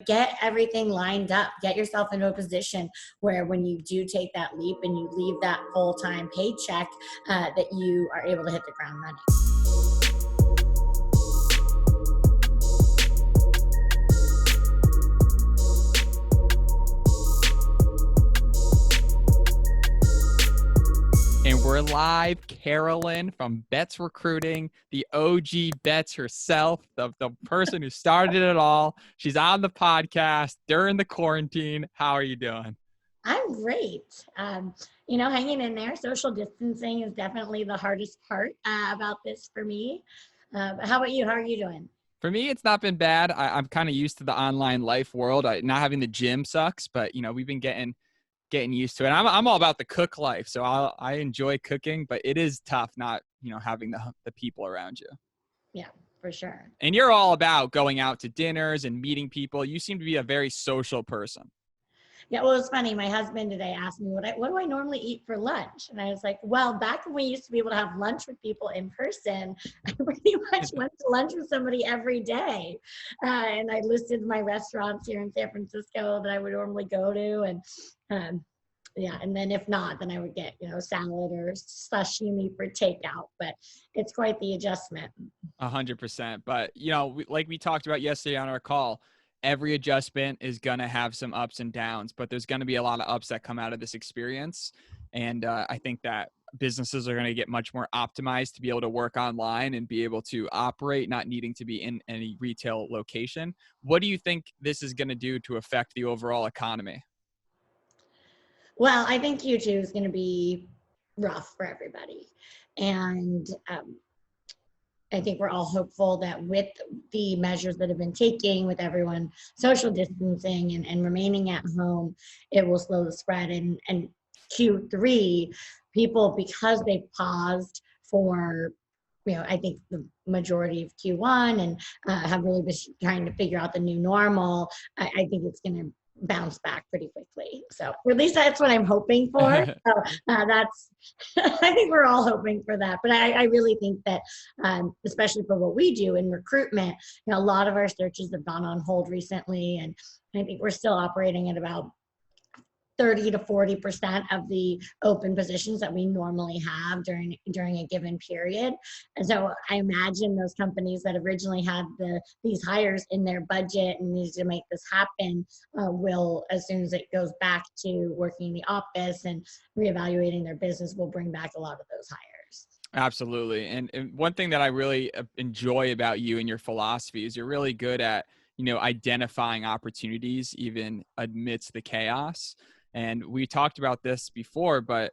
get everything lined up, get yourself into a position where when you do take that leap and you leave that full-time paycheck, that you are able to hit the ground running. And we're live. Carolyn from Betts Recruiting, the OG Betts herself, the person who started it all. She's on the podcast during the quarantine. How are you doing? I'm great. Hanging in there. Social distancing is definitely the hardest part about this for me. But how about you? How are you doing? For me, it's not been bad. I'm kind of used to the online life world. Not having the gym sucks, but we've been getting used to it. I'm all about the cook life, so I enjoy cooking, but it is tough not having the people around you. Yeah, for sure. And you're all about going out to dinners and meeting people. You seem to be a very social person. Yeah, well, it's funny. My husband today asked me what do I normally eat for lunch, and I was like, well, back when we used to be able to have lunch with people in person, I pretty much went to lunch with somebody every day, and I listed my restaurants here in San Francisco that I would normally go to, and and then if not, then I would get salad or sashimi for takeout. But it's quite the adjustment. 100%. But like we talked about yesterday on our call, every adjustment is going to have some ups and downs, but there's going to be a lot of ups that come out of this experience. And I think that businesses are going to get much more optimized to be able to work online and be able to operate, not needing to be in any retail location. What do you think this is going to do to affect the overall economy? Well, I think Q2 is going to be rough for everybody. And I think we're all hopeful that with the measures that have been taken, with everyone social distancing and remaining at home, it will slow the spread. And Q3, people, because they paused for, I think the majority of Q1 and have really been trying to figure out the new normal, I think it's going to bounce back pretty quickly. So at least that's what I'm hoping for. So that's, I think we're all hoping for that. But I really think that, especially for what we do in recruitment, a lot of our searches have gone on hold recently. And I think we're still operating at about 30 to 40% of the open positions that we normally have during a given period. And so I imagine those companies that originally had these hires in their budget and needs to make this happen will, as soon as it goes back to working in the office and reevaluating their business, will bring back a lot of those hires. Absolutely. And one thing that I really enjoy about you and your philosophy is you're really good at, identifying opportunities even amidst the chaos. And we talked about this before, but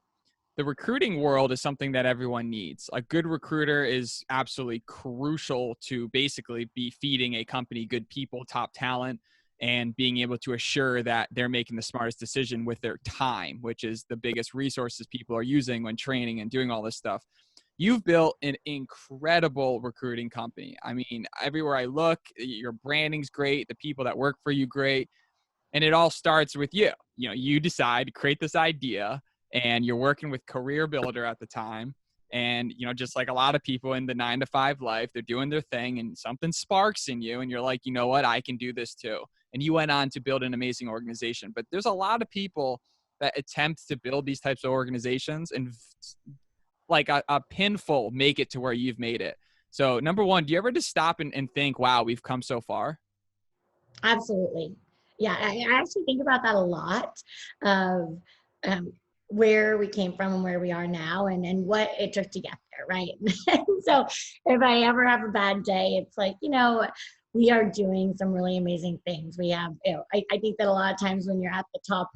the recruiting world is something that everyone needs. A good recruiter is absolutely crucial to basically be feeding a company good people, top talent, and being able to assure that they're making the smartest decision with their time, which is the biggest resources people are using when training and doing all this stuff. You've built an incredible recruiting company. I mean, everywhere I look, your branding's great. The people that work for you, great. And it all starts with you. You decide to create this idea and you're working with Career Builder at the time. And, just like a lot of people in the 9-to-5 life, they're doing their thing and something sparks in you and you're like, you know what, I can do this too. And you went on to build an amazing organization. But there's a lot of people that attempt to build these types of organizations and like a pinful make it to where you've made it. So number one, do you ever just stop and think, wow, we've come so far? Absolutely. Yeah, I actually think about that a lot of where we came from and where we are now and what it took to get there, right? So if I ever have a bad day, it's like, we are doing some really amazing things. We have, I think that a lot of times when you're at the top,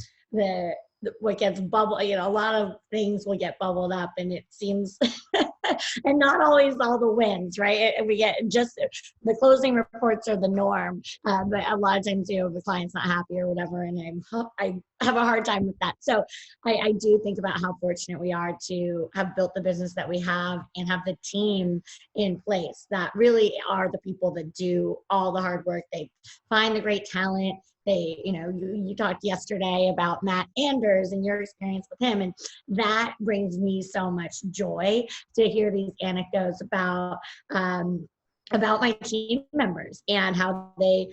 what gets bubbled, a lot of things will get bubbled up and it seems, and not always all the wins, right? We get just the closing reports are the norm, but a lot of times, the client's not happy or whatever, and I have a hard time with that. So I do think about how fortunate we are to have built the business that we have and have the team in place that really are the people that do all the hard work. They find the great talent. You talked yesterday about Matt Anders and your experience with him, and that brings me so much joy to hear these anecdotes about about my team members and how they,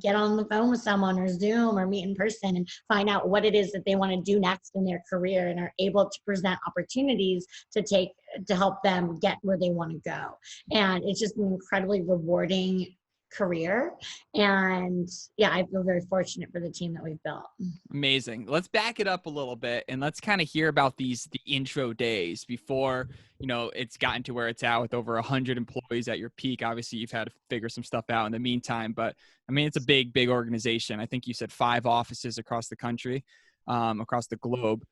get on the phone with someone or Zoom or meet in person and find out what it is that they want to do next in their career, and are able to present opportunities to help them get where they want to go. And it's just an incredibly rewarding career. And yeah, I feel very fortunate for the team that we've built. Amazing. Let's back it up a little bit and let's kind of hear about the intro days before, it's gotten to where it's at with over 100 employees at your peak. Obviously, you've had to figure some stuff out in the meantime, but I mean, it's a big, big organization. I think you said 5 offices across the country, across the globe.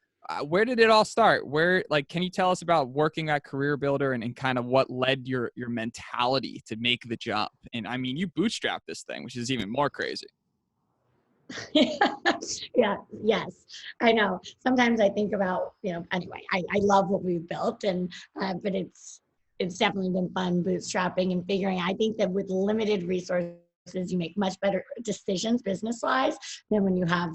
Where did it all start? Can you tell us about working at Career Builder and kind of what led your mentality to make the jump? And I mean, you bootstrapped this thing, which is even more crazy. Yeah, yes, I know. Sometimes I think about, anyway, I love what we've built, and but it's definitely been fun bootstrapping and figuring. I think that with limited resources, you make much better decisions business-wise than when you have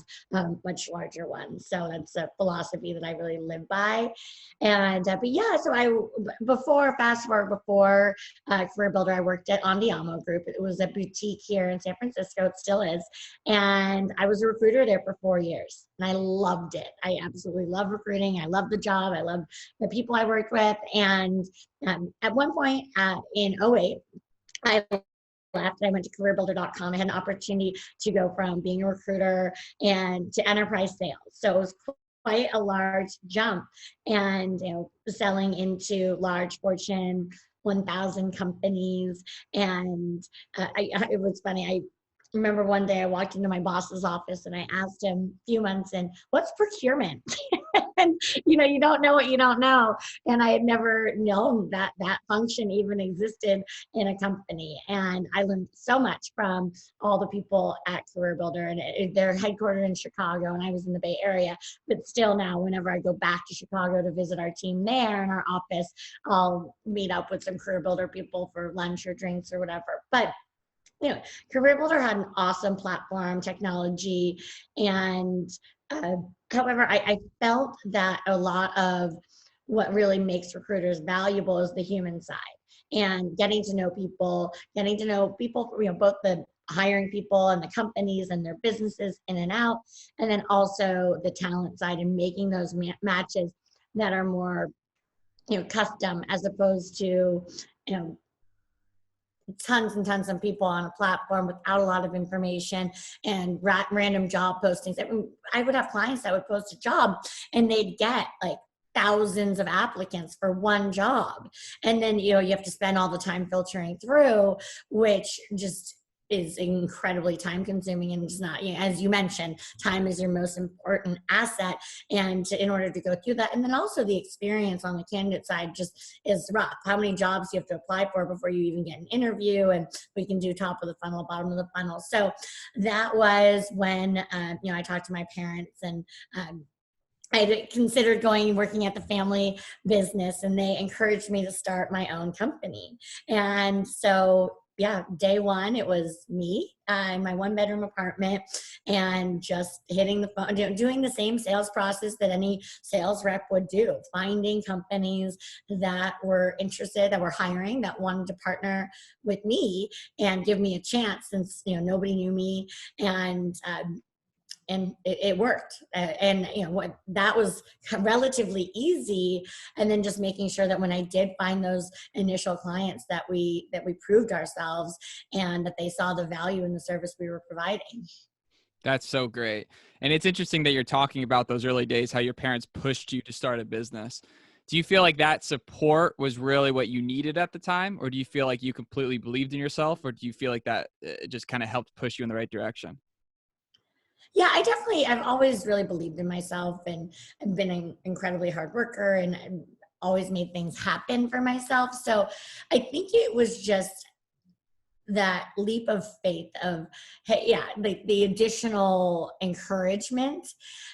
much larger ones. So that's a philosophy that I really live by. And but yeah, so fast forward before Career Builder, I worked at Andiamo Group. It was a boutique here in San Francisco. It still is. And I was a recruiter there for 4 years, and I loved it. I absolutely love recruiting. I love the job. I love the people I worked with. And at one point in '08, I left. I went to careerbuilder.com. I had an opportunity to go from being a recruiter and to enterprise sales. So it was quite a large jump, and selling into large Fortune 1,000 companies. And it was funny. I remember one day I walked into my boss's office and I asked him a few months in, what's procurement? And you don't know what you don't know. And I had never known that function even existed in a company. And I learned so much from all the people at Career Builder, and they're headquartered in Chicago, and I was in the Bay Area. But still now, whenever I go back to Chicago to visit our team there in our office, I'll meet up with some Career Builder people for lunch or drinks or whatever. But Career Builder had an awesome platform, technology, and however, I felt that a lot of what really makes recruiters valuable is the human side, and getting to know people, both the hiring people and the companies and their businesses in and out, and then also the talent side, and making those matches that are more, custom, as opposed to, tons and tons of people on a platform without a lot of information and random job postings. I would have clients that would post a job and they'd get like thousands of applicants for one job. And then, you have to spend all the time filtering through, which just is incredibly time consuming, and it's not, as you mentioned, time is your most important asset. And in order to go through that, and then also the experience on the candidate side just is rough. How many jobs you have to apply for before you even get an interview? And we can do top of the funnel, bottom of the funnel. So that was when, I talked to my parents, and I considered working at the family business, and they encouraged me to start my own company. And so, yeah, day one, it was me in my 1-bedroom apartment, and just hitting the phone, doing the same sales process that any sales rep would do, finding companies that were interested, that were hiring, that wanted to partner with me and give me a chance, since, nobody knew me. And it worked. And that was relatively easy. And then just making sure that when I did find those initial clients, that we proved ourselves and that they saw the value in the service we were providing. That's so great. And it's interesting that you're talking about those early days, how your parents pushed you to start a business. Do you feel like that support was really what you needed at the time? Or do you feel like you completely believed in yourself? Or do you feel like that just kind of helped push you in the right direction? Yeah, I've always really believed in myself, and I've been an incredibly hard worker, and I've always made things happen for myself. So I think it was just that leap of faith of, hey, yeah, the additional encouragement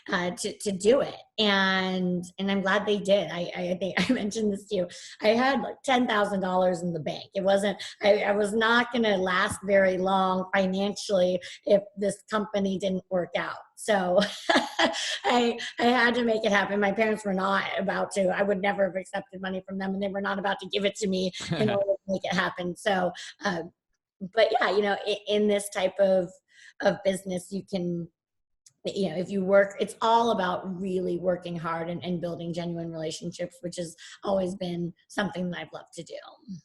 to do it. And I'm glad they did. I think I mentioned this to you. I had like $10,000 in the bank. It wasn't, I was not going to last very long financially if this company didn't work out. So I had to make it happen. My parents were not about to, I would never have accepted money from them, and they were not about to give it to me in order to make it happen. So, but yeah, in this type of business, you can, if you work, it's all about really working hard and building genuine relationships, which has always been something that I've loved to do.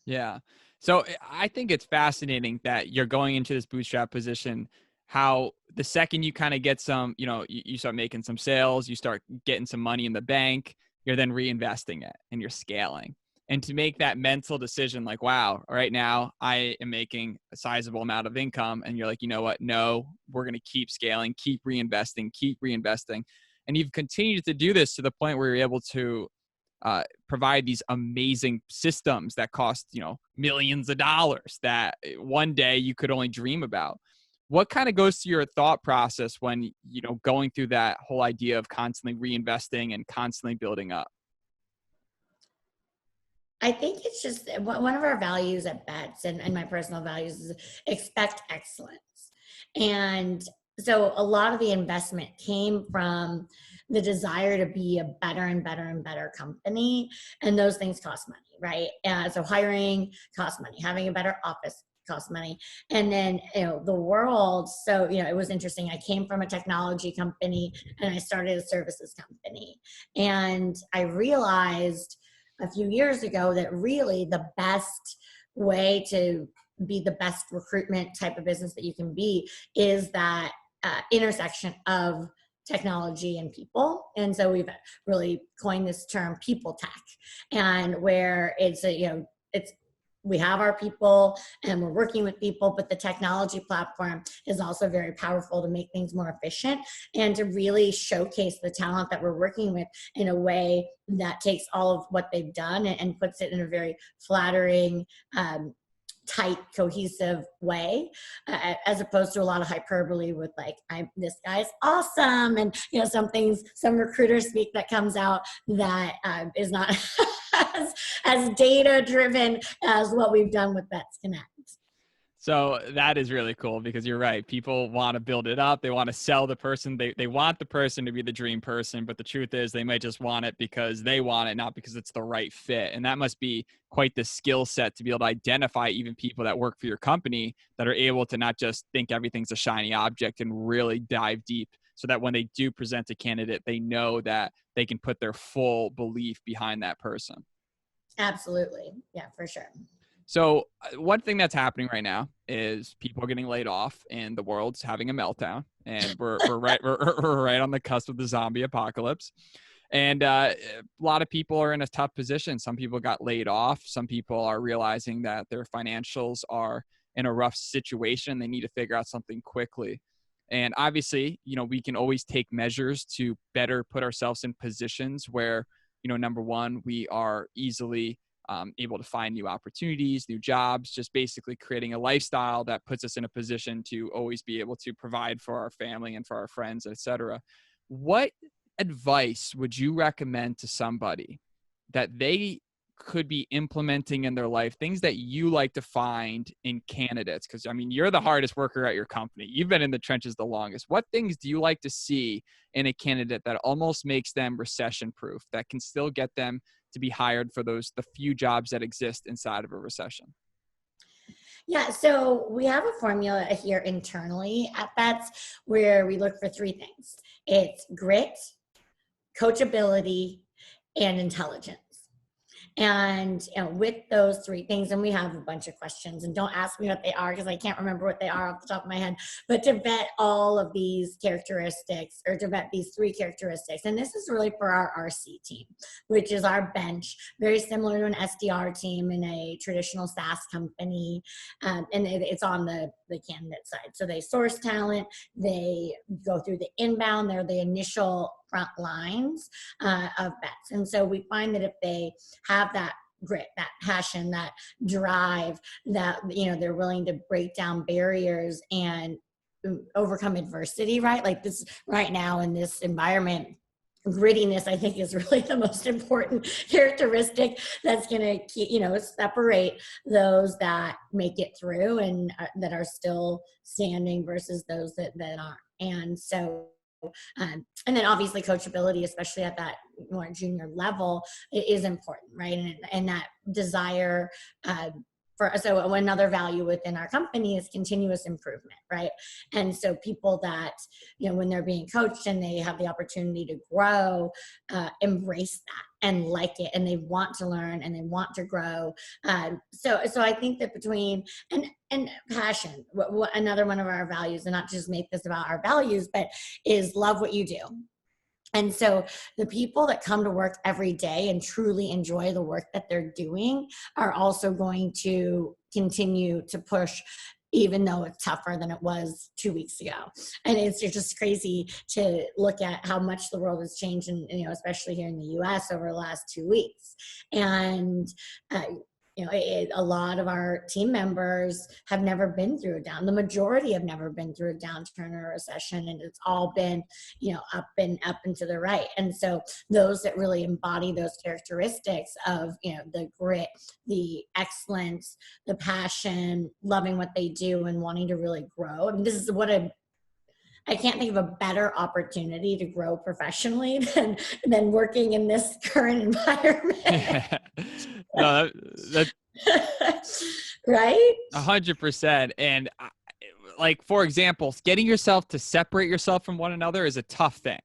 Yeah. So I think it's fascinating that you're going into this bootstrap position, how the second you kind of get some, you start making some sales, you start getting some money in the bank, you're then reinvesting it and you're scaling. And to make that mental decision, like, wow, right now I am making a sizable amount of income. And you're like, you know what? No, we're going to keep scaling, keep reinvesting. And you've continued to do this to the point where you're able to provide these amazing systems that cost, millions of dollars that one day you could only dream about. What kind of goes to your thought process when, going through that whole idea of constantly reinvesting and constantly building up? I think it's just one of our values at Betts, and my personal values, is expect excellence. And so a lot of the investment came from the desire to be a better and better and better company. And those things cost money, right? So hiring costs money, having a better office costs money. And then, the world. So, it was interesting. I came from a technology company and I started a services company. And I realized a few years ago that really the best way to be the best recruitment type of business that you can be is that intersection of technology and people. And so we've really coined this term people tech, and where it's we have our people and we're working with people, but the technology platform is also very powerful to make things more efficient and to really showcase the talent that we're working with in a way that takes all of what they've done and puts it in a very flattering, tight, cohesive way, as opposed to a lot of hyperbole with like, this guy's awesome. And, some recruiter speak that comes out that is not as data driven as what we've done with Betts Connect. So that is really cool, because you're right. People want to build it up. They want to sell the person. They want the person to be the dream person. But the truth is they might just want it because they want it, not because it's the right fit. And that must be quite the skill set to be able to identify even people that work for your company that are able to not just think everything's a shiny object and really dive deep, so that when they do present a candidate, they know that they can put their full belief behind that person. Absolutely. Yeah, for sure. So one thing that's happening right now is people are getting laid off and the world's having a meltdown, and we're right on the cusp of the zombie apocalypse. And a lot of people are in a tough position. Some people got laid off. Some people are realizing that their financials are in a rough situation. They need to figure out something quickly. And obviously, we can always take measures to better put ourselves in positions where, number one, we are easily able to find new opportunities, new jobs, just basically creating a lifestyle that puts us in a position to always be able to provide for our family and for our friends, etc. What advice would you recommend to somebody that they could be implementing in their life, things that you like to find in candidates? Because, you're the hardest worker at your company. You've been in the trenches the longest. What things do you like to see in a candidate that almost makes them recession proof, that can still get them to be hired for the few jobs that exist inside of a recession? Yeah, so we have a formula here internally at Betts where we look for three things. It's grit, coachability, and intelligence. And with those three things, and we have a bunch of questions, and don't ask me what they are because I can't remember what they are off the top of my head, but to vet all of these characteristics, or to vet these three characteristics. And this is really for our RC team, which is our bench, very similar to an SDR team in a traditional SaaS company. And it's on the candidate side. So they source talent, they go through the inbound, they're the initial front lines of Betts. And so we find that if they have that grit, that passion, that drive, that, you know, they're willing to break down barriers and overcome adversity, right? Like this right now in this environment, grittiness, I think, is really the most important characteristic that's going to keep, you know, separate those that make it through and that are still standing versus those that aren't. And so, and then obviously coachability, especially at that more junior level, it is important, right? And that desire, so another value within our company is continuous improvement, right? And so people that, you know, when they're being coached and they have the opportunity to grow, embrace that and like it, and they want to learn and they want to grow. So I think that between and passion, another one of our values, and not just make this about our values, but is love what you do. And so the people that come to work every day and truly enjoy the work that they're doing are also going to continue to push, even though it's tougher than it was 2 weeks ago. And it's just crazy to look at how much the world has changed, and, you know, especially here in the US over the last 2 weeks. And, you know, a lot of our team members have never been through a down. The majority have never been through a downturn or a recession, and it's all been, you know, up and to the right. And so those that really embody those characteristics of, you know, the grit, the excellence, the passion, loving what they do, and wanting to really grow. I mean, this is what I can't think of a better opportunity to grow professionally than working in this current environment. No, that right? 100%. And like, for example, getting yourself to separate yourself from one another is a tough thing.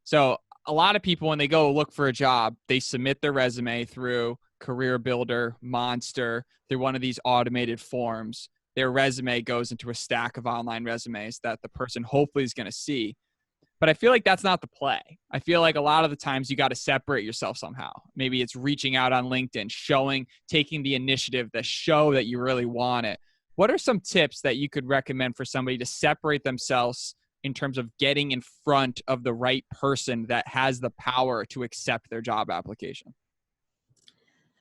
So a lot of people, when they go look for a job, they submit their resume through Career Builder, Monster, through one of these automated forms. Their resume goes into a stack of online resumes that the person hopefully is going to see. But I feel like that's not the play. I feel like a lot of the times you got to separate yourself somehow. Maybe it's reaching out on LinkedIn, taking the initiative to show that you really want it. What are some tips that you could recommend for somebody to separate themselves in terms of getting in front of the right person that has the power to accept their job application?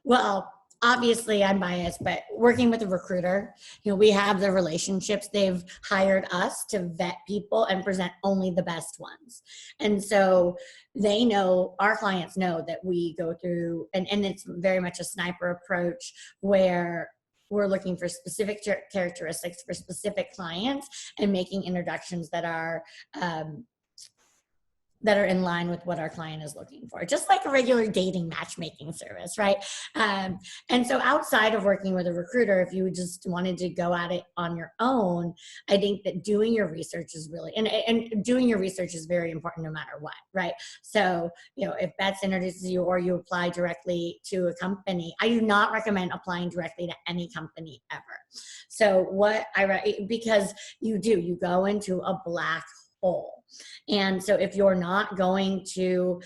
Well, obviously I'm biased, but working with a recruiter, you know, we have the relationships. They've hired us to vet people and present only the best ones. And so they know, our clients know that we go through, and it's very much a sniper approach where we're looking for specific characteristics for specific clients and making introductions that are in line with what our client is looking for, just like a regular dating matchmaking service, right? And so outside of working with a recruiter, if you just wanted to go at it on your own, I think that doing your research is really, and doing your research is very important no matter what, right? So, you know, if Betts introduces you or you apply directly to a company, I do not recommend applying directly to any company ever. So because you go into a black hole. And so if you're not going to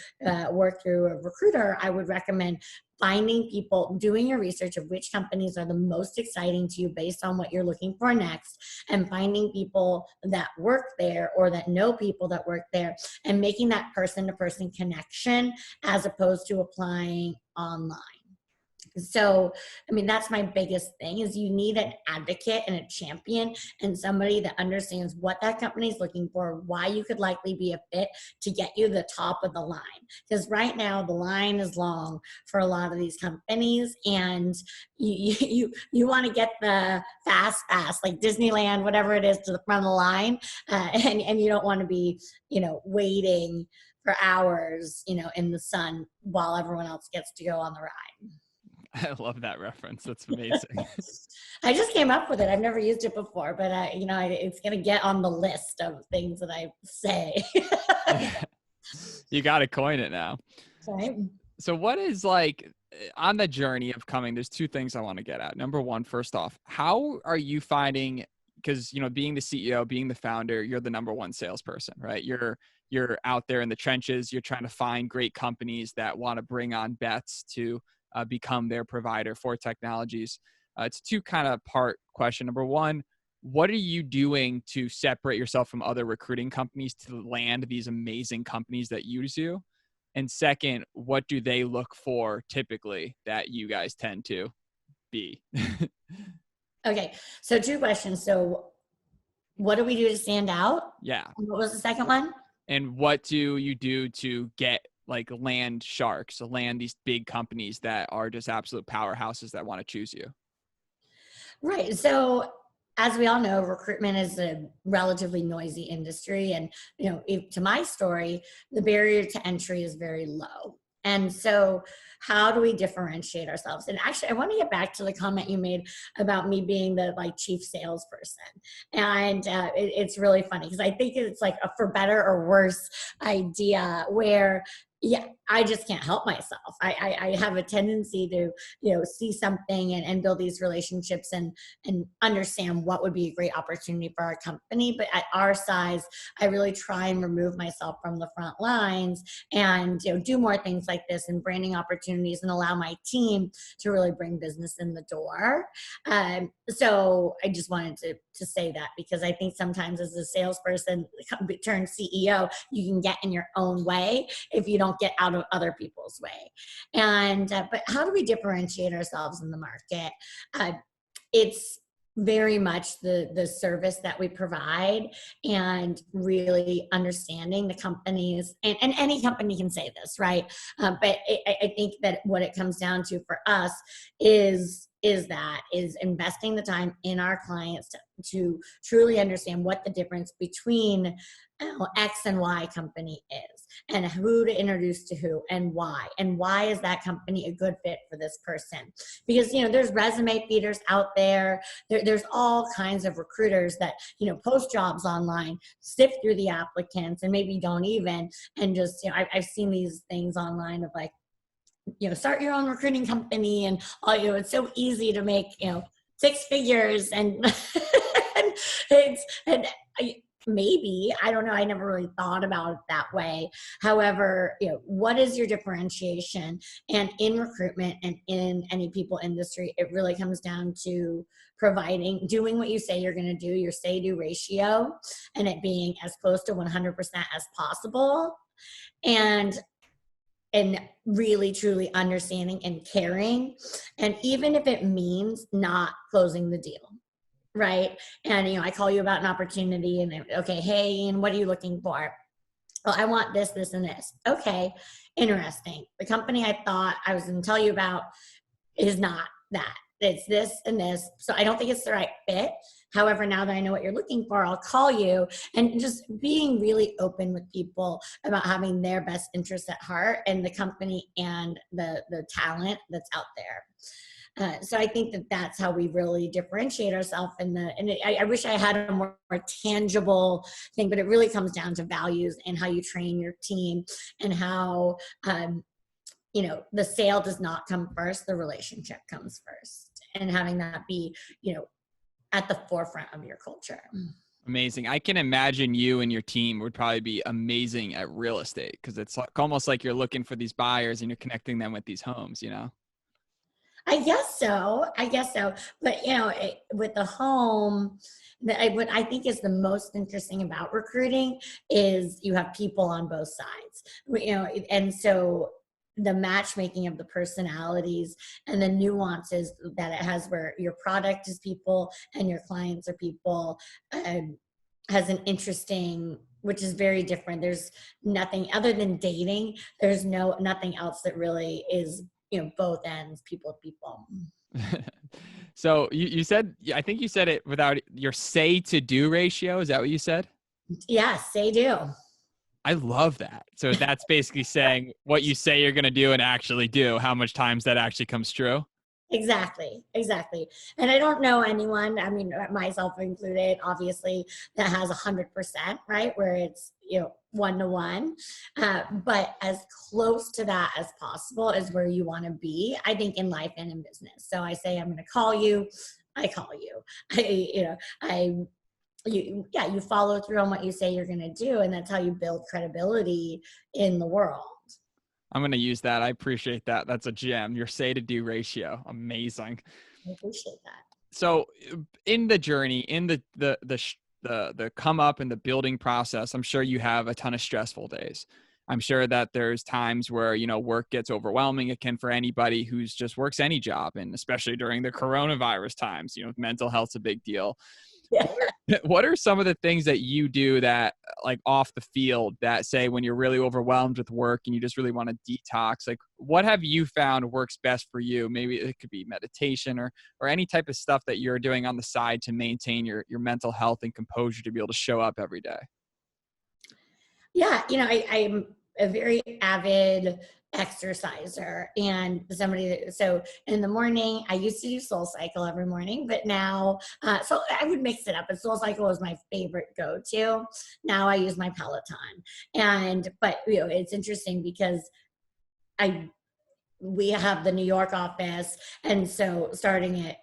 work through a recruiter, I would recommend finding people, doing your research of which companies are the most exciting to you based on what you're looking for next, and finding people that work there or that know people that work there, and making that person-to-person connection as opposed to applying online. So, I mean, that's my biggest thing, is you need an advocate and a champion and somebody that understands what that company is looking for, why you could likely be a fit to get you the top of the line. Because right now the line is long for a lot of these companies, and you want to get the fast, like Disneyland, whatever it is, to the front of the line, and you don't want to be, you know, waiting for hours, you know, in the sun while everyone else gets to go on the ride. I love that reference. That's amazing. I just came up with it. I've never used it before, but it's going to get on the list of things that I say. You got to coin it now. Right. So what is, like, on the journey of coming, there's two things I want to get at. Number one, first off, how are you finding, because, you know, being the CEO, being the founder, you're the number one salesperson, right? You're out there in the trenches. You're trying to find great companies that want to bring on Betts to become their provider for technologies. It's a two kind of part question. Number one, what are you doing to separate yourself from other recruiting companies to land these amazing companies that use you? And second, what do they look for typically that you guys tend to be? Okay. So 2 questions. So what do we do to stand out? Yeah. And what was the second one? And what do you do to get like land sharks, so land these big companies that are just absolute powerhouses that want to choose you? Right. So as we all know, recruitment is a relatively noisy industry. And, to my story, the barrier to entry is very low. And so how do we differentiate ourselves? And actually, I want to get back to the comment you made about me being the chief salesperson. And it's really funny because I think it's like a for better or worse idea where, yeah, I just can't help myself. I have a tendency to, see something and build these relationships and understand what would be a great opportunity for our company. But at our size, I really try and remove myself from the front lines and do more things like this and branding opportunities and allow my team to really bring business in the door. So I just wanted to say that because I think sometimes as a salesperson turned CEO, you can get in your own way if you don't get out of other people's way. And but how do we differentiate ourselves in the market? It's very much the service that we provide and really understanding the companies and any company can say this, right? But I think that what it comes down to for us is investing the time in our clients to truly understand what the difference between X and Y company is and who to introduce to who and why is that company a good fit for this person, because there's resume feeders out there's all kinds of recruiters that post jobs online, sift through the applicants and maybe don't even, and just I've seen these things online of like start your own recruiting company and it's so easy to make 6 figures and maybe, I don't know, I never really thought about it that way. However, what is your differentiation? And in recruitment and in any people industry, it really comes down to doing what you say you're going to do, your say-do ratio, and it being as close to 100% as possible. And really truly understanding and caring. And even if it means not closing the deal, right? And, I call you about an opportunity and okay, hey, and what are you looking for? Well, I want this, this, and this. Okay, interesting. The company I thought I was going to tell you about is not that. It's this and this. So I don't think it's the right fit. However, now that I know what you're looking for, I'll call you, and just being really open with people about having their best interests at heart and the company and the talent that's out there. So I think that that's how we really differentiate ourselves. I wish I had a more tangible thing, but it really comes down to values and how you train your team and how, the sale does not come first, the relationship comes first, and having that be, at the forefront of your culture. Amazing. I can imagine you and your team would probably be amazing at real estate because it's like, almost like you're looking for these buyers and you're connecting them with these homes, I guess so. But with the home, what I think is the most interesting about recruiting is you have people on both sides. And so the matchmaking of the personalities and the nuances that it has, where your product is people and your clients are people, has an interesting, which is very different. There's nothing other than dating. There's nothing else that really is both ends, people to people. So you said, I think you said it without your say to do ratio. Is that what you said? Yes, they do. I love that. So that's basically saying what you say you're going to do and actually do, how much times that actually comes true. Exactly. And I don't know anyone, I mean, myself included, obviously, that has 100%, right? Where it's, 1-to-1. But as close to that as possible is where you want to be, I think, in life and in business. So I say, I'm going to call you. I call you. You follow through on what you say you're going to do. And that's how you build credibility in the world. I'm going to use that. I appreciate that. That's a gem. Your say to do ratio. Amazing. I appreciate that. So in the journey, in the come up and the building process, I'm sure you have a ton of stressful days. I'm sure that there's times where, work gets overwhelming. It can for anybody who's just works any job. And especially during the coronavirus times, mental health's a big deal. Yeah. What are some of the things that you do that like off the field that say when you're really overwhelmed with work and you just really want to detox, like what have you found works best for you? Maybe it could be meditation or any type of stuff that you're doing on the side to maintain your mental health and composure to be able to show up every day. Yeah, I'm a very avid exerciser and somebody so in the morning, I used to do Soul Cycle every morning, but now, so I would mix it up, but Soul Cycle was my favorite go-to. Now I use my Peloton. But it's interesting because we have the New York office, and so starting at,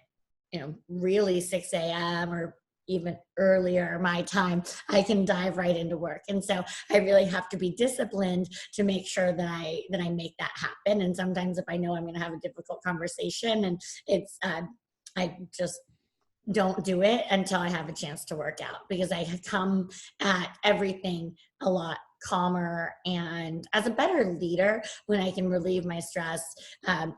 really 6 a.m. or even earlier my time, I can dive right into work. And so I really have to be disciplined to make sure that I make that happen. And sometimes if I know I'm going to have a difficult conversation and it's, I just don't do it until I have a chance to work out, because I come at everything a lot calmer and as a better leader when I can relieve my stress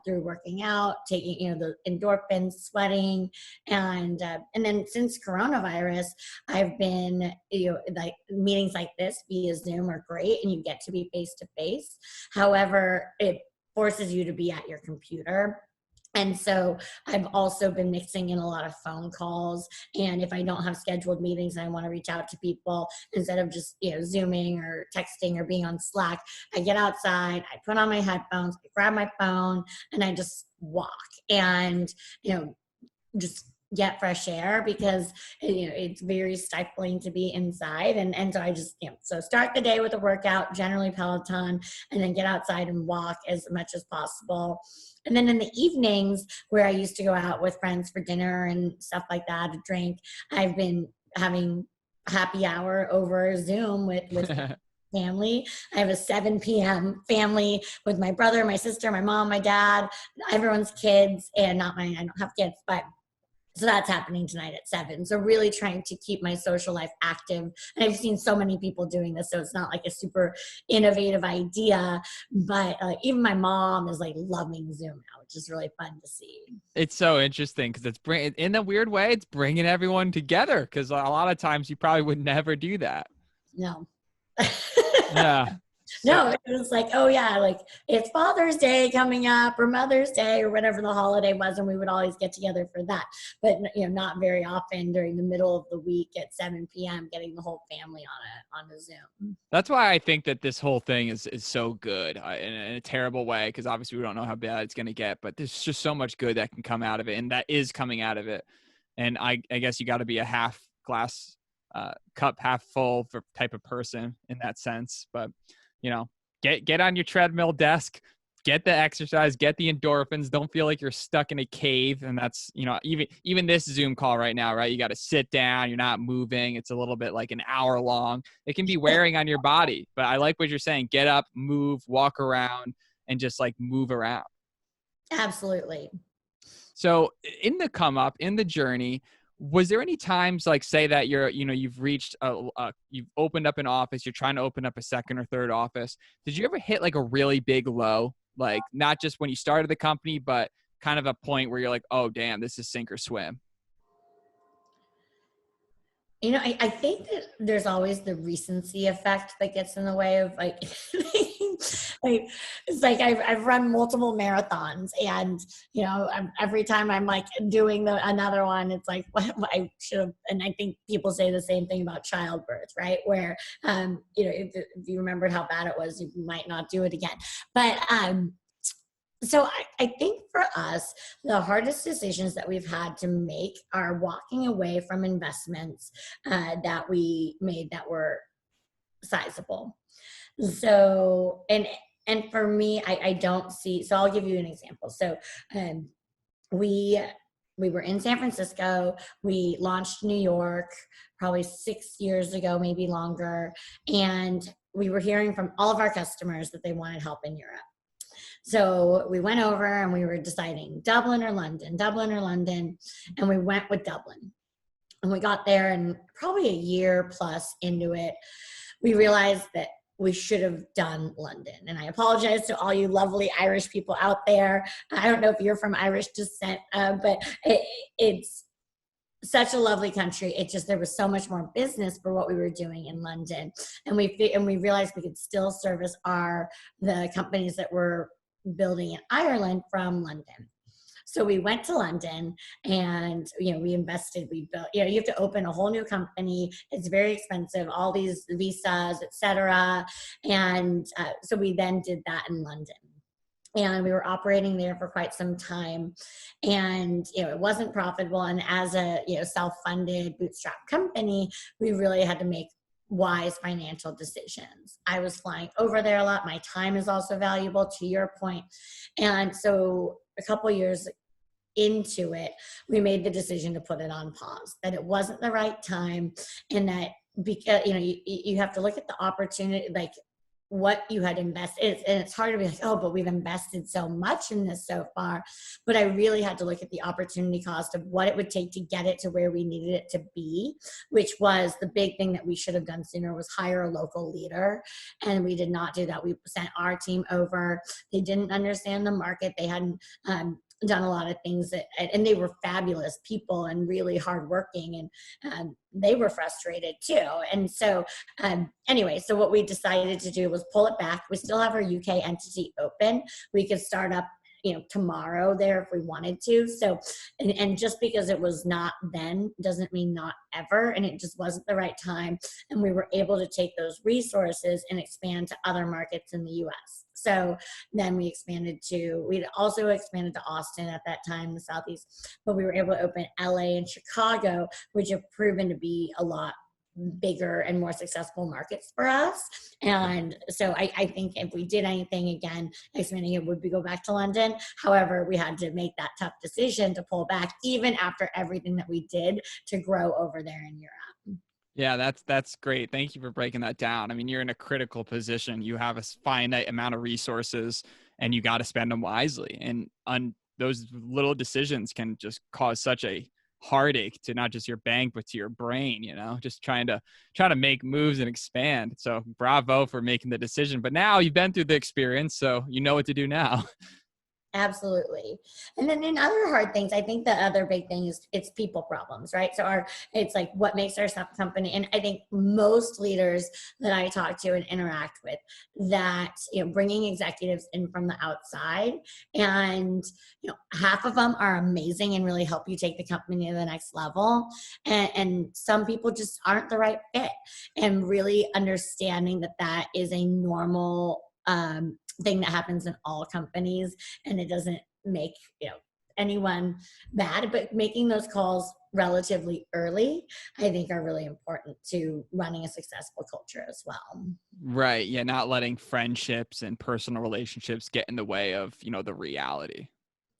through working out, taking the endorphins, sweating, and then since coronavirus, I've been like meetings like this via Zoom are great and you get to be face to face. However, it forces you to be at your computer. And so I've also been mixing in a lot of phone calls. And if I don't have scheduled meetings and I want to reach out to people, instead of just, Zooming or texting or being on Slack, I get outside, I put on my headphones, I grab my phone, and I just walk and, just get fresh air, because it's very stifling to be inside. And so I just so start the day with a workout, generally Peloton, and then get outside and walk as much as possible. And then in the evenings, where I used to go out with friends for dinner and stuff like that, a drink, I've been having happy hour over Zoom with family. I have a 7 p.m. family with my brother, my sister, my mom, my dad, everyone's kids, and not mine. I don't have kids, but so that's happening tonight at 7. So really trying to keep my social life active. And I've seen so many people doing this, so it's not like a super innovative idea, but even my mom is like loving Zoom now, which is really fun to see. It's so interesting because in a weird way, it's bringing everyone together, because a lot of times you probably would never do that. No. Yeah. No, it was like, oh yeah, like it's Father's Day coming up or Mother's Day or whatever the holiday was, and we would always get together for that. But not very often during the middle of the week at 7 p.m. getting the whole family on a Zoom. That's why I think that this whole thing is so good in a terrible way, because obviously we don't know how bad it's going to get, but there's just so much good that can come out of it, and that is coming out of it. And I guess you got to be a half glass cup half full for type of person in that sense. But get on your treadmill desk, get the exercise, get the endorphins. Don't feel like you're stuck in a cave. And that's, even this Zoom call right now, right? You got to sit down. You're not moving. It's a little bit like an hour long. It can be wearing on your body, but I like what you're saying. Get up, move, walk around, and just like move around. Absolutely. So in the come up, in the journey, was there any times, like say that you've reached you've opened up an office, you're trying to open up a second or third office. Did you ever hit like a really big low? Like not just when you started the company, but kind of a point where you're like, oh damn, this is sink or swim. I think that there's always the recency effect that gets in the way of like, it's like I've run multiple marathons, and every time I'm like doing another one, it's like I should have. And I think people say the same thing about childbirth, right? Where if you remembered how bad it was, you might not do it again. But so I think for us, the hardest decisions that we've had to make are walking away from investments that we made that were sizable. So, and for me, I don't see, so I'll give you an example. So we were in San Francisco. We launched New York probably 6 years ago, maybe longer. And we were hearing from all of our customers that they wanted help in Europe. So we went over and we were deciding Dublin or London. And we went with Dublin. And we got there, and probably a year plus into it, we realized that we should have done London. And I apologize to all you lovely Irish people out there. I don't know if you're from Irish descent, but it's such a lovely country. It just, there was so much more business for what we were doing in London. And we realized we could still service the companies that were building in Ireland from London. So we went to London and, we invested, we built, you have to open a whole new company. It's very expensive, all these visas, et cetera. And so we then did that in London. And we were operating there for quite some time, and it wasn't profitable. And as a self-funded bootstrap company, we really had to make wise financial decisions. I was flying over there a lot. My time is also valuable, to your point. And so a couple years into it, we made the decision to put it on pause, that it wasn't the right time, and that because you have to look at the opportunity, like what you had invested. And it's hard to be like, oh, but we've invested so much in this so far. But I really had to look at the opportunity cost of what it would take to get it to where we needed it to be, which was the big thing that we should have done sooner, was hire a local leader. And we did not do that. We sent our team over. They didn't understand the market. They hadn't done a lot of things and they were fabulous people and really hardworking, and they were frustrated too. And so anyway, so what we decided to do was pull it back. We still have our UK entity open. We could start up tomorrow there if we wanted to. So, and just because it was not then doesn't mean not ever. And it just wasn't the right time. And we were able to take those resources and expand to other markets in the US. So then we'd also expanded to Austin at that time, the Southeast, but we were able to open LA and Chicago, which have proven to be a lot bigger and more successful markets for us. And so I think if we did anything again, expanding it, would we go back to London? However, we had to make that tough decision to pull back, even after everything that we did to grow over there in Europe. Yeah, that's great. Thank you for breaking that down. I mean, you're in a critical position. You have a finite amount of resources and you got to spend them wisely. And those little decisions can just cause such a heartache to not just your bank, but to your brain, just trying to make moves and expand. So bravo for making the decision. But now you've been through the experience, so you know what to do now. Absolutely. And then in other hard things, I think the other big thing is it's people problems, right? So it's like what makes our company. And I think most leaders that I talk to and interact with, that, bringing executives in from the outside, and, half of them are amazing and really help you take the company to the next level. And some people just aren't the right fit, and really understanding that is a normal, thing that happens in all companies, and it doesn't make anyone bad, but making those calls relatively early, I think, are really important to running a successful culture as well. Right. Yeah. Not letting friendships and personal relationships get in the way of, the reality.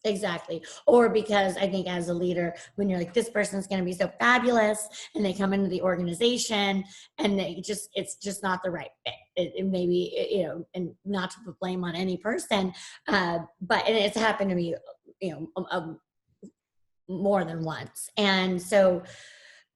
Exactly. Or because I think as a leader, when you're like, this person's going to be so fabulous, and they come into the organization and it's just not the right fit. It maybe, and not to put blame on any person, but it's happened to me, more than once. And so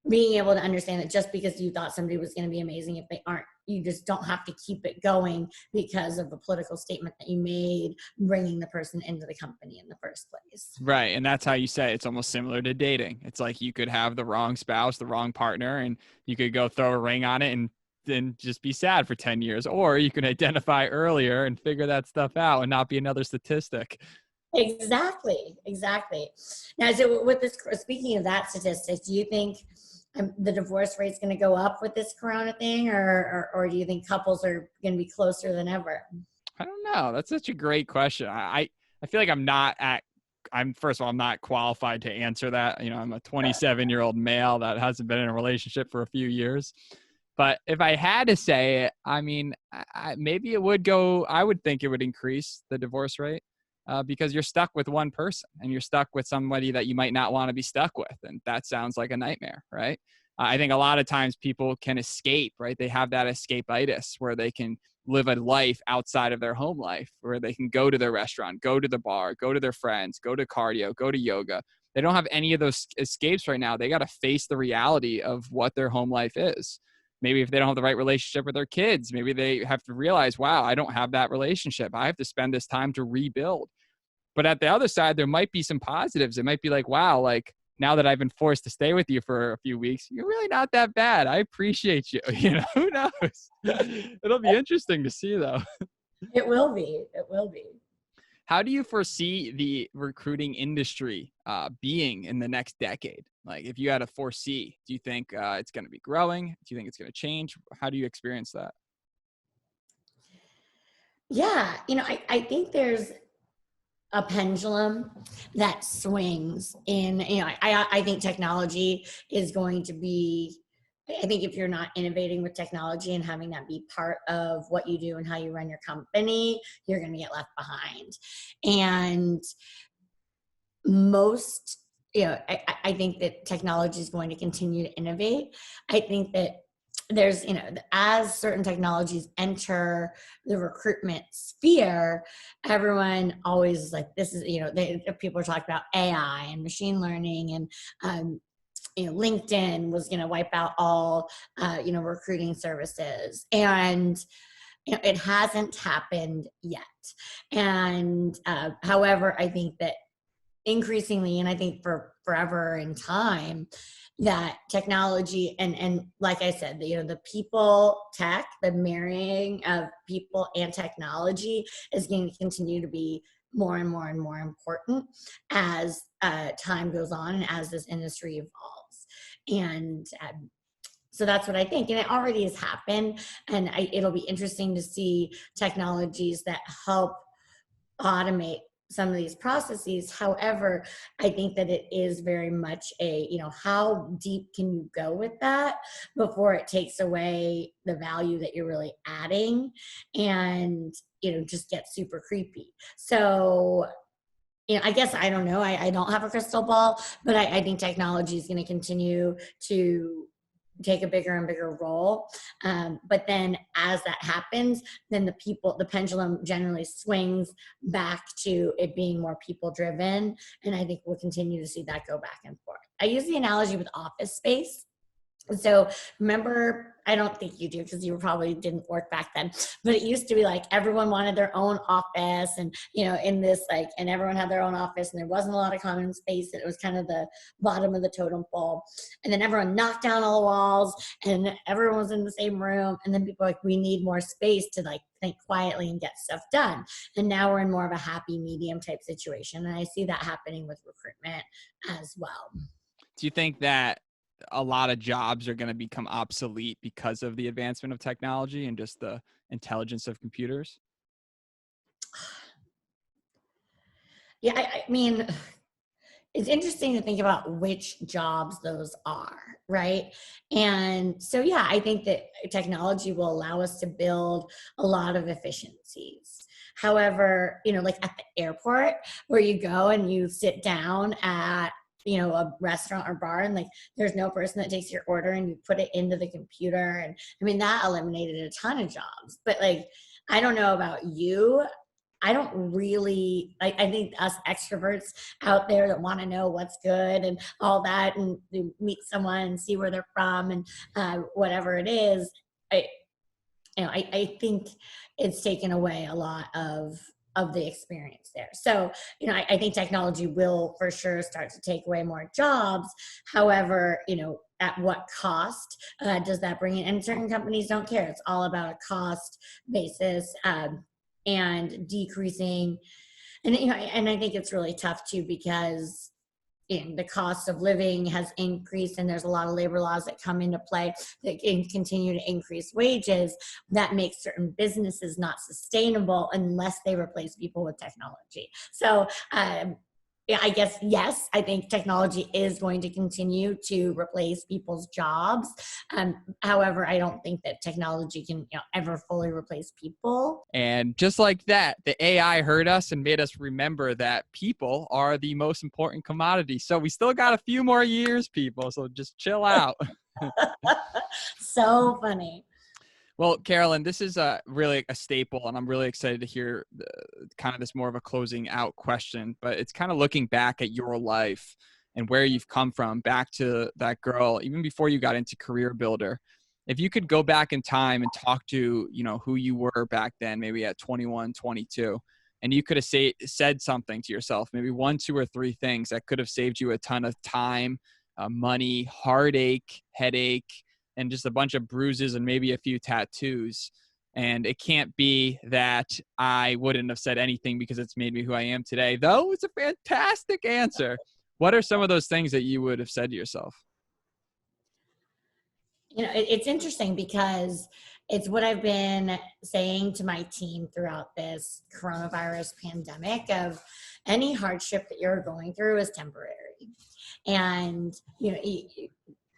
being able to understand that just because you thought somebody was going to be amazing, if they aren't, you just don't have to keep it going because of a political statement that you made, bringing the person into the company in the first place. Right. And that's how you say it's almost similar to dating. It's like you could have the wrong spouse, the wrong partner, and you could go throw a ring on it and then just be sad for 10 years. Or you can identify earlier and figure that stuff out and not be another statistic. Exactly. Now, so with this, speaking of that statistic, do you think the divorce rate's going to go up with this Corona thing, or do you think couples are going to be closer than ever? I don't know. That's such a great question. I feel like first of all, I'm not qualified to answer that. I'm a 27-year-old male that hasn't been in a relationship for a few years. But if I had to say it, I mean, maybe it would go, I would think it would increase the divorce rate. Because you're stuck with one person and you're stuck with somebody that you might not want to be stuck with. And that sounds like a nightmare, right? I think a lot of times people can escape, right? They have that escapitis where they can live a life outside of their home life, where they can go to their restaurant, go to the bar, go to their friends, go to cardio, go to yoga. They don't have any of those escapes right now. They got to face the reality of what their home life is. maybe if they don't have the right relationship with their kids, maybe they have to realize, wow, I don't have that relationship. I have to spend this time to rebuild. But at the other side, there might be some positives. It might be like, wow, like now that I've been forced to stay with you for a few weeks, you're really not that bad. I appreciate you. You know, who knows? It'll be interesting to see though. It will be. It will be. How do you foresee the recruiting industry being in the next decade? Like if you had to foresee, do you think it's going to be growing? Do you think it's going to change? How do you experience that? Yeah, I think there's a pendulum that swings in, I think technology is going to be, I think if you're not innovating with technology and having that be part of what you do and how you run your company, you're going to get left behind. And most, I think that technology is going to continue to innovate. I think that there's, as certain technologies enter the recruitment sphere, everyone always is like, this is, people are talking about AI and machine learning and, LinkedIn was going to wipe out all, recruiting services. And, it hasn't happened yet. And, however, I think that increasingly, and I think for forever in time, that technology and like I said, the people tech, the marrying of people and technology is going to continue to be more and more and more important as time goes on and as this industry evolves. And so that's what I think. And it already has happened. And it'll be interesting to see technologies that help automate some of these processes. However, I think that it is very much a, how deep can you go with that before it takes away the value that you're really adding and, just gets super creepy. So, I guess I don't know. I don't have a crystal ball, but I think technology is going to continue to take a bigger and bigger role. But then as that happens, then the pendulum generally swings back to it being more people driven. And I think we'll continue to see that go back and forth. I use the analogy with office space. So remember, I don't think you do because you probably didn't work back then, but it used to be like everyone wanted their own office and, in this and everyone had their own office and there wasn't a lot of common space. It was kind of the bottom of the totem pole. And then everyone knocked down all the walls and everyone was in the same room. And then people were like, we need more space to think quietly and get stuff done. And now we're in more of a happy medium type situation. And I see that happening with recruitment as well. Do you think that a lot of jobs are going to become obsolete because of the advancement of technology and just the intelligence of computers? Yeah, I mean, it's interesting to think about which jobs those are, right? And so, yeah, I think that technology will allow us to build a lot of efficiencies. However, like at the airport where you go and you sit down at a restaurant or bar and there's no person that takes your order and you put it into the computer. And I mean, that eliminated a ton of jobs, but I don't know about you. I don't really, I think us extroverts out there that want to know what's good and all that and meet someone and see where they're from and whatever it is, I think it's taken away a lot of the experience there. So, I think technology will for sure start to take away more jobs. However, at what cost does that bring in? And certain companies don't care. It's all about a cost basis and decreasing. And, and I think it's really tough too because the cost of living has increased and there's a lot of labor laws that come into play that can continue to increase wages that make certain businesses not sustainable unless they replace people with technology. So yeah, I guess, yes, I think technology is going to continue to replace people's jobs. However, I don't think that technology can ever fully replace people. And just like that, the AI heard us and made us remember that people are the most important commodity. So we still got a few more years, people. So just chill out. So funny. Well, Carolyn, this is really a staple, and I'm really excited to hear kind of this more of a closing out question, but it's kind of looking back at your life and where you've come from, back to that girl, even before you got into Career Builder. if you could go back in time and talk to, who you were back then, maybe at 21, 22, and you could have said something to yourself, maybe one, two, or three things that could have saved you a ton of time, money, heartache, headache, and just a bunch of bruises and maybe a few tattoos. And it can't be that I wouldn't have said anything because it's made me who I am today, though it's a fantastic answer. What are some of those things that you would have said to yourself? It's interesting because it's what I've been saying to my team throughout this coronavirus pandemic of any hardship that you're going through is temporary. And,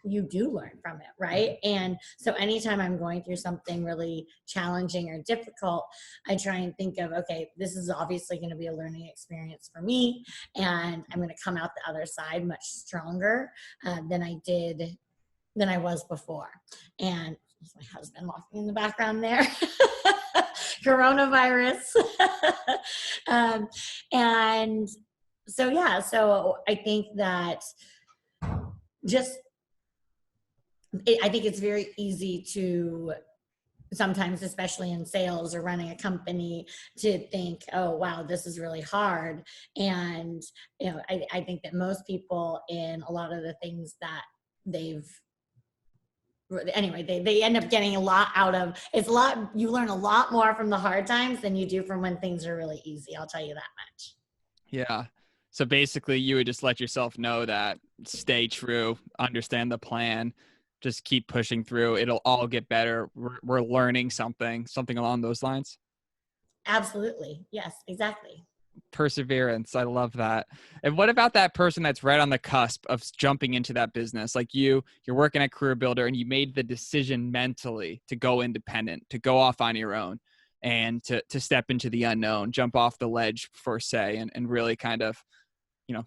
you do learn from it, right? And so anytime I'm going through something really challenging or difficult, I try and think of, okay, this is obviously going to be a learning experience for me, and I'm going to come out the other side much stronger than I was before. And there's my husband walking in the background there. Coronavirus. And so I think that I think it's very easy to sometimes, especially in sales or running a company, to think, oh, wow, this is really hard. And, I think that most people in a lot of the things that they end up getting a lot out of. You learn a lot more from the hard times than you do from when things are really easy. I'll tell you that much. Yeah. So basically you would just let yourself know that stay true, understand the plan, just keep pushing through. It'll all get better. We're learning something along those lines. Absolutely. Yes, exactly. Perseverance. I love that. And what about that person that's right on the cusp of jumping into that business? Like you're working at Career Builder and you made the decision mentally to go independent, to go off on your own and to step into the unknown, jump off the ledge per se, and really kind of,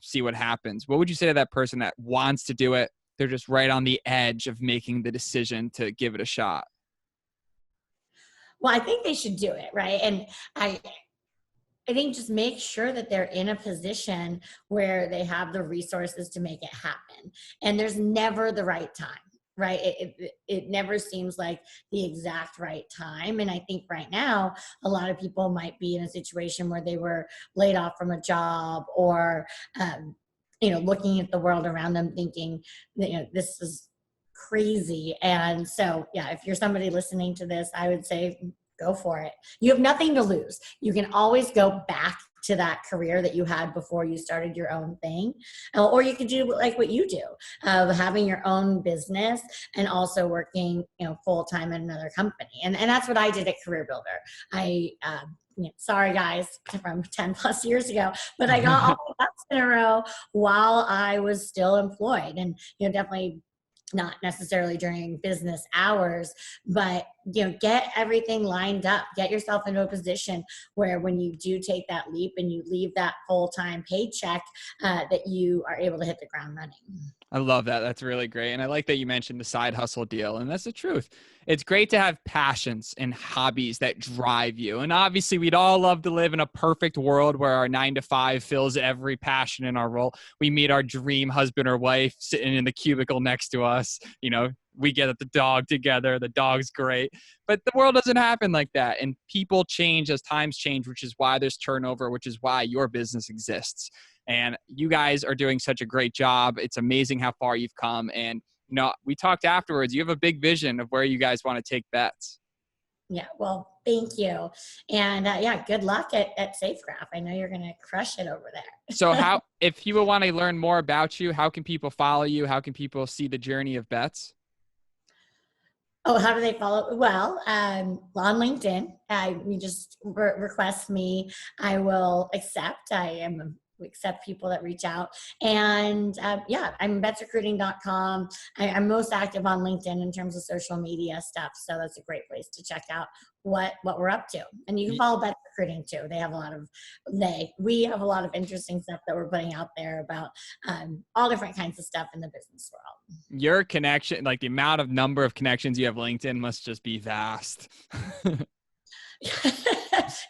see what happens. What would you say to that person that wants to do it? They're just right on the edge of making the decision to give it a shot. Well, I think they should do it, right? And I think just make sure that they're in a position where they have the resources to make it happen. And there's never the right time, right? It never seems like the exact right time. And I think right now, a lot of people might be in a situation where they were laid off from a job or, looking at the world around them thinking, this is crazy. And so, yeah, if you're somebody listening to this, I would say, go for it. You have nothing to lose. You can always go back to that career that you had before you started your own thing. Or you could do like what you do, of having your own business and also working, full-time at another company. And that's what I did at Career Builder. Sorry guys, from 10 plus years ago, but I got all the ducks in a row while I was still employed, and definitely not necessarily during business hours, but get everything lined up, get yourself into a position where when you do take that leap and you leave that full-time paycheck, that you are able to hit the ground running. I love that. That's really great. And I like that you mentioned the side hustle deal. And that's the truth. It's great to have passions and hobbies that drive you. And obviously, we'd all love to live in a perfect world where our 9 to 5 fills every passion in our role. We meet our dream husband or wife sitting in the cubicle next to us. We get the dog together. The dog's great. But the world doesn't happen like that. And people change as times change, which is why there's turnover, which is why your business exists. And you guys are doing such a great job. It's amazing how far you've come. And, we talked afterwards. You have a big vision of where you guys want to take Betts. Yeah, well, thank you. And good luck at Safegraph. I know you're going to crush it over there. So if people want to learn more about you, how can people follow you? How can people see the journey of Betts? Oh, how do they follow? Well, on LinkedIn, you just request me. I will accept. We accept people that reach out. And I'm betsrecruiting.com. I'm most active on LinkedIn in terms of social media stuff. So that's a great place to check out what we're up to. And you can follow Betts Recruiting too. We have a lot of interesting stuff that we're putting out there about all different kinds of stuff in the business world. Your connection, like the number of connections you have LinkedIn must just be vast.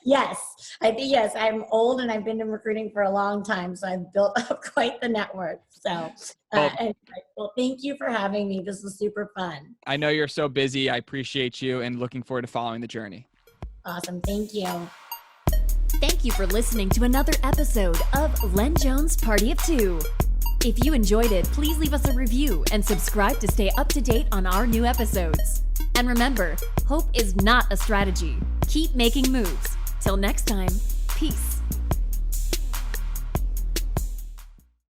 Yes, I think, yes, I'm old and I've been in recruiting for a long time, so I've built up quite the network. So, anyway, well, thank you for having me. This was super fun. I know you're so busy. I appreciate you and looking forward to following the journey. Awesome. Thank you. Thank you for listening to another episode of Len Jones Party of Two. If you enjoyed it, please leave us a review and subscribe to stay up to date on our new episodes. And remember, hope is not a strategy. Keep making moves. Till next time, peace.